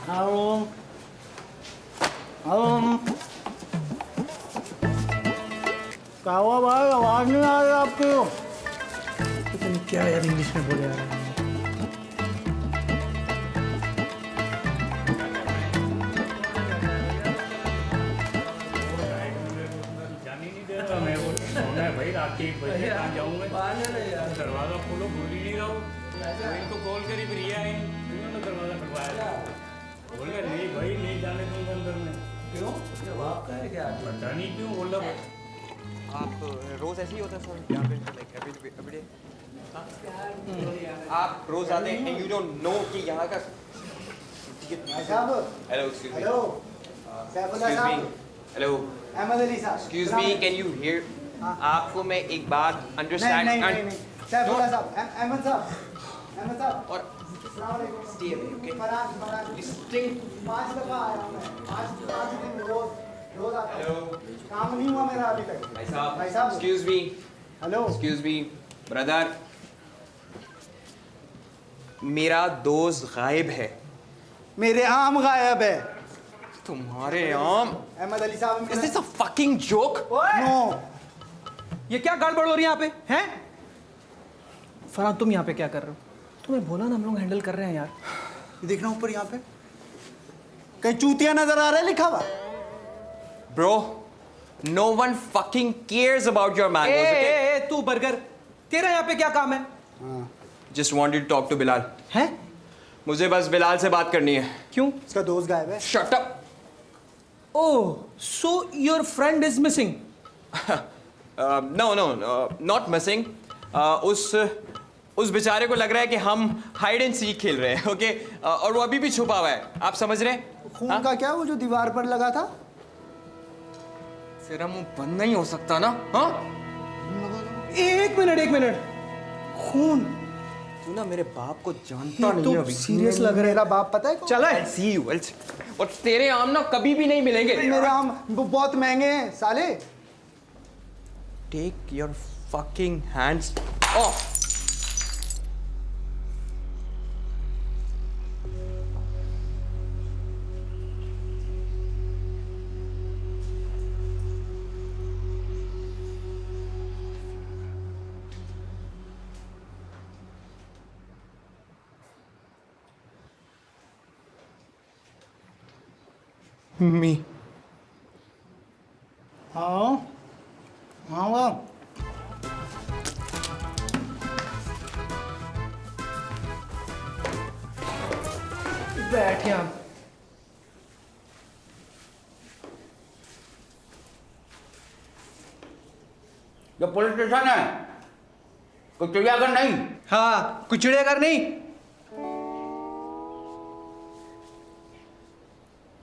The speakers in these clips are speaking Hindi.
आओ आओ। क्या हुआ भाई, आवाज नहीं आ रही आपकी? पता नहीं क्या यार इंग्लिश में बोले यार। भाई रात के 1 बजे कहाँ जाऊँगा? दरवाजा खोलो, भूल ही नहीं रहा हूँ। इनको कॉल करी फिर ये आए, उन्होंने दरवाजा खुलवाया। बोल रहे नहीं भाई, नहीं जाने दूंगा अंदर में। क्यों? जवाब का है क्या? पता नहीं क्यों बोल रहा। आप रोज ऐसे ही होता है सर यहाँ पे, लाइक एवरीडे? आप रोज आते हैं एंड यू डोंट नो कि यहाँ का। Hello excuse me. Hello Saifullah साहब। हेलो अहमद अली साहब। Excuse me, can you here? आपको मैं एक बात अंडरस्टैंड। नहीं सैफुल्लाह साहब, अहमद साहब और अस्सलाम वालेकुम। Stay away, okay? Farhan stay. 5 दफा आया हूं मैं, 5 दिन रोज आता हूं। हेलो काम नहीं हुआ मेरा अभी तक। भाई साहब, भाई साहब। Excuse me, hello. Excuse me brother, मेरा दोस्त गायब है। मेरे आम गायब है। तुम्हारे आम? अहमद अली साहब। Is this a fucking joke? No. ये क्या गड़बड़ हो रही है यहाँ पे हैं? फरहान तुम यहाँ पे क्या कर रहे हो? तुम्हें बोला ना हम लोग हैंडल कर रहे हैं यार। ये देखना ऊपर यहाँ पे कहीं चूतिया नजर आ रहा है लिखा हुआ। Bro, no one fucking cares about your mangoes, okay? तू बर्गर, तेरा यहाँ पे क्या काम है? Just wanted to talk to Bilal. हैं? मुझे बस बिलाल से बात करनी है। क्यों? इसका दोस्त गायब है। Shut up. Oh, so your friend is missing. No, not missing. उस बेचारे को लग रहा है कि हम हाइड एंड सीक खेल रहे हैं, ओके? और वो अभी भी छुपा हुआ है, आप समझ रहे हैं? खून का क्या, वो जो दीवार पर लगा था? तेरा मुंह बंद नहीं हो सकता ना? हाँ? एक मिनट। खून? तू ना मेरे बाप को जानता नहीं है अभी। सीरियस लग रहा है। मेरा बाप पता है कौन? चला है। See you. और तेरे आम ना कभी भी नहीं मिलेंगे। मेरे आम बहुत महंगे हैं साले। Take your fucking hands off. Me. हाँ वाह। बैठ यहाँ। ये पुलिस स्टेशन है, कोई चिड़ियाघर नहीं। हाँ, कुछ चिड़ियाघर नहीं।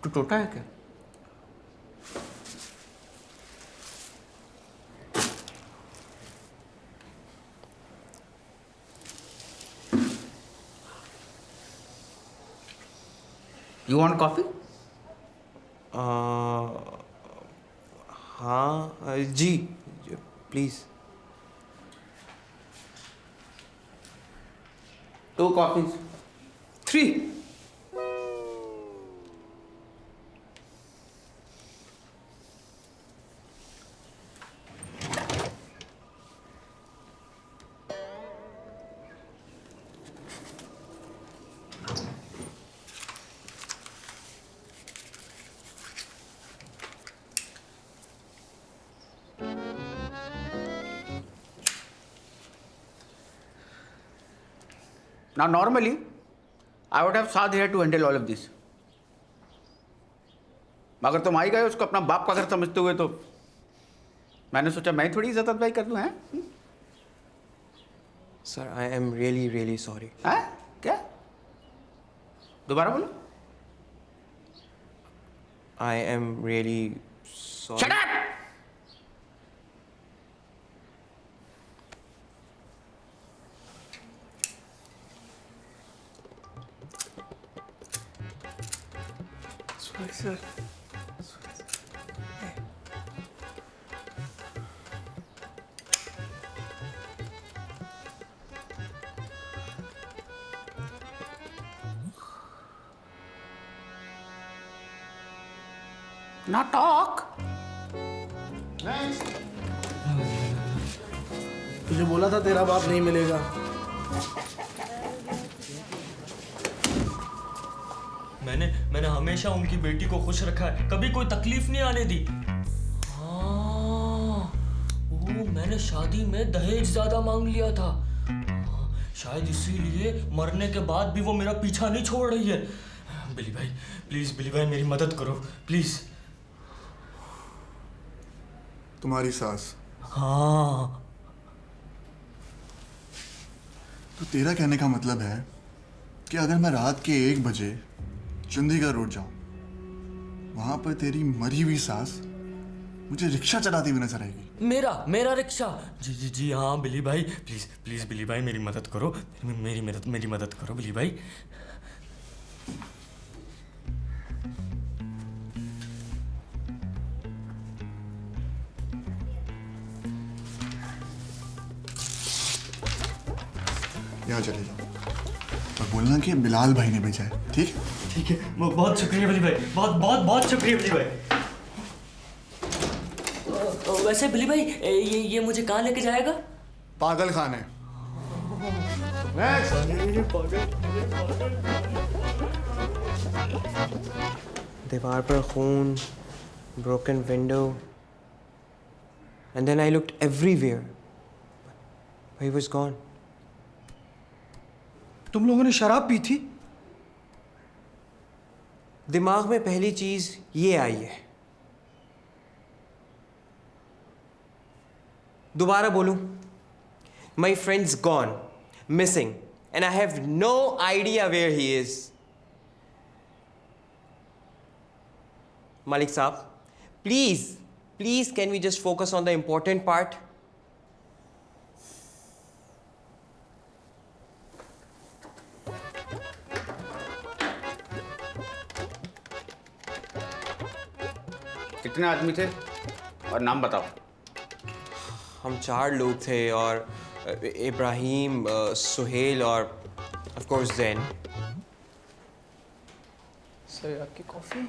तू टोटा है क्या? You want coffee? हाँ जी, please. 2 coffees. 3। Now normally, I would have Saad here to handle all of this. मगर तुम आई गए उसको अपना बाप का घर समझते हुए, तो मैंने सोचा मैं थोड़ी इज्जत अफजाई कर दूं। हैं? Sir, I am really really sorry. हैं? क्या? दोबारा बोलो। I am really sorry. Shut up! Sorry sir. ना टॉक। तुझे बोला था तेरा बाप नहीं मिलेगा। मैंने हमेशा उनकी बेटी को खुश रखा है, कभी कोई तकलीफ नहीं आने दी। हाँ, वो मैंने शादी में दहेज ज्यादा मांग लिया था। शायद इसीलिए मरने के बाद भी वो मेरा पीछा नहीं छोड़ रही है। बिली भाई प्लीज, बिली भाई मेरी मदद करो प्लीज। तुम्हारी सास? हाँ। तो तेरा कहने का मतलब है कि अगर मैं रात के 1 बजे चंडीगढ़ रोड जाऊं, वहां पर तेरी मरी हुई सास मुझे रिक्शा चलाती हुई नजर आएगी? मेरा रिक्शा? जी जी जी हाँ बिली भाई, प्लीज प्लीज बिली भाई मेरी मदद करो, मेरी मदद करो बिली भाई। यहाँ चले जाओ और बोलना कि बिलाल भाई ने भेजा है, ठीक? ठीक है, बहुत शुक्रिया बिली भाई, बहुत बहुत बहुत शुक्रिया बिली भाई। वैसे बिली भाई ये मुझे कहाँ लेके जाएगा? पागल खाने। दीवार पर खून, broken window, and then I looked everywhere, but he was gone. तुम लोगों ने शराब पी थी? दिमाग में पहली चीज ये आई है। दोबारा बोलूं? My friend's gone, missing, and I have no idea where he is. Malik Saab, please can we just focus on the important part? कितने आदमी थे और नाम बताओ? हम 4 लोग थे और इब्राहिम, सुहेल और ऑफ कोर्स जैन। सर आपकी कॉफी?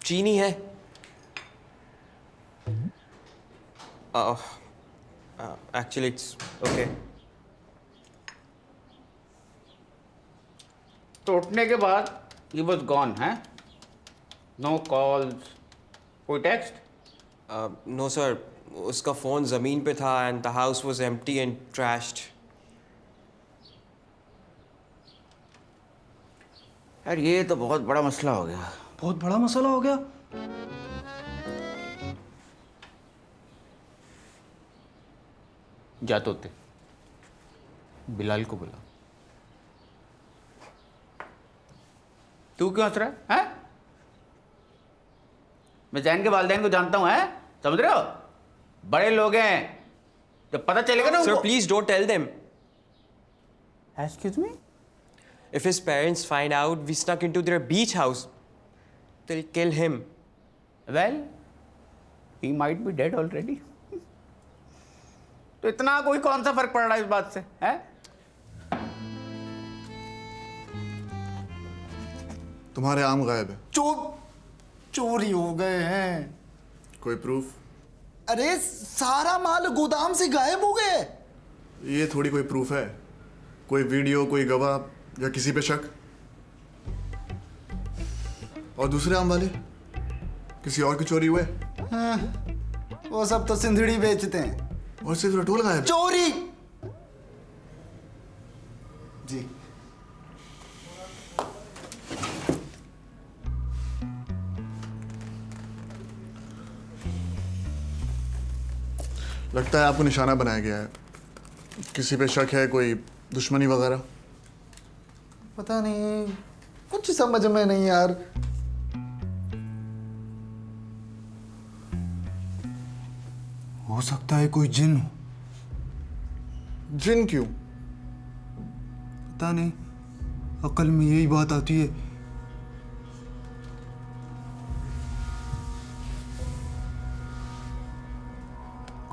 चीनी है? Actually, it's okay. तो उठने के बाद he was gone, हैं? No calls, कोई टेक्स्ट? No sir, उसका फोन जमीन पे था and the house was empty and trashed. यार ये तो बहुत बड़ा मसला हो गया। बहुत बड़ा मसला हो गया। जाते होते बिलाल को बुला। तू क्यों हंस रहा है? हैं? मैं जैन के वालिदैन को जानता हूं, हैं? समझ रहे हो? बड़े लोग हैं, जब पता चलेगा ना Sir, उनको। please don't tell them. Excuse me? If his parents find out we snuck into their beach house, they'll kill him. Well, he might be dead already. तो इतना कोई कौन सा फर्क पड़ रहा है इस बात से, हैं? तुम्हारे आम गायब है। चोरी हो गए हैं। कोई प्रूफ? अरे सारा माल गोदाम से गायब हो गए। ये थोड़ी कोई प्रूफ है? कोई वीडियो, कोई गवाह या किसी पे शक? और दूसरे आम वाले किसी और की चोरी हुए? हाँ, वो सब तो सिंधड़ी बेचते हैं। और सिर्फ रटोल गायब है? चोरी जी। लगता है आपको निशाना बनाया गया है। किसी पे शक है? कोई दुश्मनी वगैरह? पता नहीं, कुछ समझ में नहीं यार। हो सकता है कोई जिन हो। जिन क्यों? पता नहीं, अकल में यही बात आती है।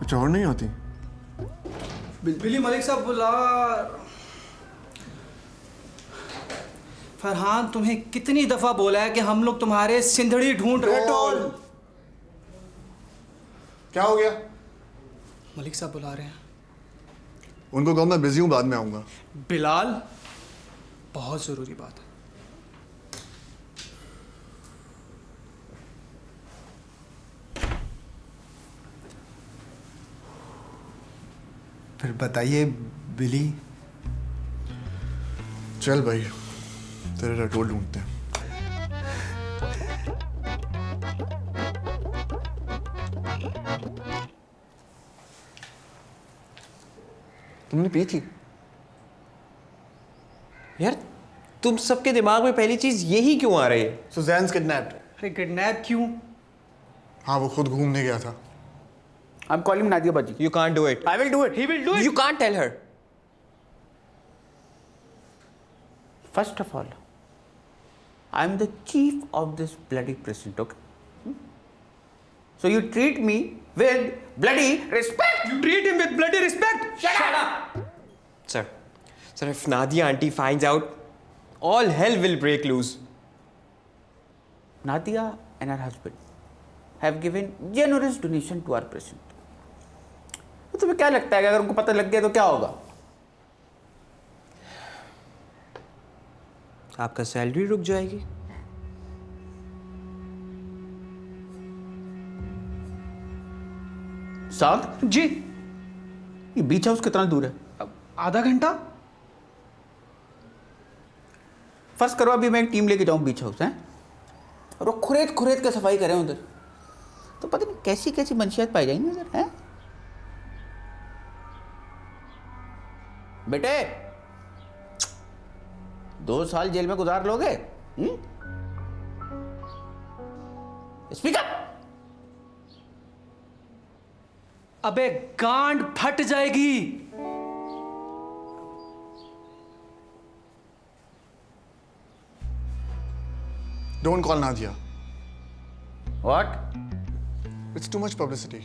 कुछ और नहीं होती? बिली मलिक साहब बुला। फरहान तुम्हें कितनी दफा बोला है कि हम लोग तुम्हारे सिंधड़ी ढूंढ रहे हैं। क्या हो गया? मलिक साहब बुला रहे हैं। उनको कहो मैं बिजी हूँ, बाद में आऊंगा। बिलाल, बहुत जरूरी बात है। फिर बताइए बिली। चल भाई, तेरे रटोल ढूंढते हैं। तुमने पी थी? यार तुम सबके दिमाग में पहली चीज यही क्यों आ रही है? सुजैन's kidnapped। अरे किडनैप क्यों? हाँ, वो खुद घूमने गया था। I'm calling Nadia Baji. You can't do it. I will do it. He will do it. You can't tell her. First of all, I'm the chief of this bloody precinct, okay? So you treat me with bloody respect. You treat him with bloody respect. Shut up. Sir, if Nadia auntie finds out, all hell will break loose. Nadia and her husband have given generous donation to our precinct. तो तुम्हें क्या लगता है कि अगर उनको पता लग गया तो क्या होगा? आपका सैलरी रुक जाएगी। साथ जी। ये बीच हाउस कितना दूर है? आधा घंटा। फर्ज करो अभी मैं एक टीम लेके जाऊं बीच हाउस, हैं, और वो खुरेद के सफाई करें उधर, तो पता नहीं कैसी कैसी मंशियात पाई जाएंगी उधर, हैं? बेटे 2 साल जेल में गुजार लोगे? Speak up. अबे गांड फट जाएगी। Don't call Nadia. What? It's too much publicity.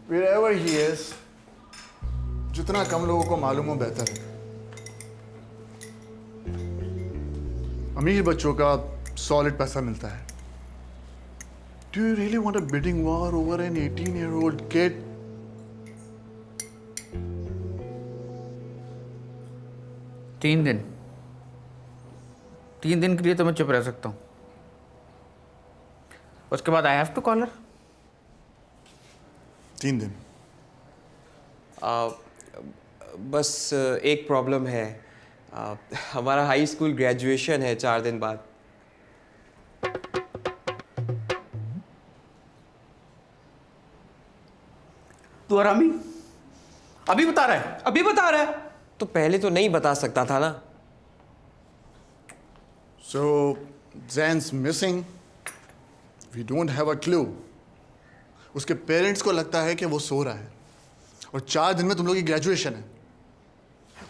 Wherever he is, जितना कम लोगों को मालूम हो बेहतर है। अमीर बच्चों का सॉलिड पैसा मिलता है। Do you really want a bidding war over an 18-year-old kid? तीन दिन के लिए तो मैं चुप रह सकता हूँ, उसके बाद I have to call her. 3 दिन। बस एक प्रॉब्लम है। हमारा हाई स्कूल ग्रेजुएशन है 4 दिन बाद। तू हरामी अभी बता रहा है? अभी बता रहा है। तो पहले तो नहीं बता सकता था ना। So, Zan's missing. We don't have a clue. उसके पेरेंट्स को लगता है कि वो सो रहा है, और 4 दिन में तुम लोग की ग्रेजुएशन है।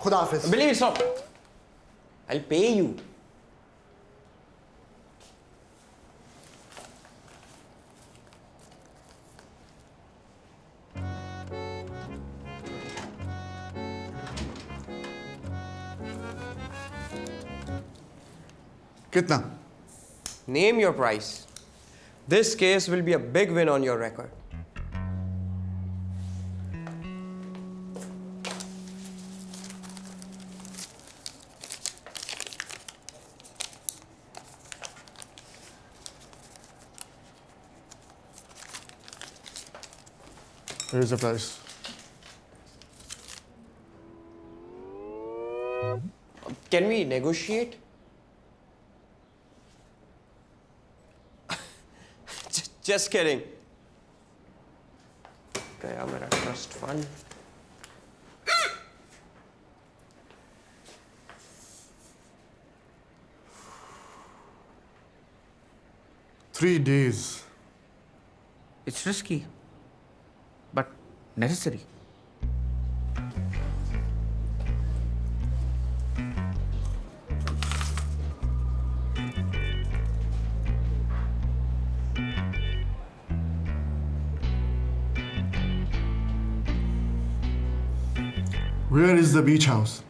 खुदा हाफिज। Believe it, stop. I'll pay you. कितना? Name your price. This case will be a big win on your record. Here is the price. Can we negotiate? Just kidding. गया मेरा trust fund. Three days. It's risky, but necessary. Where is the beach house?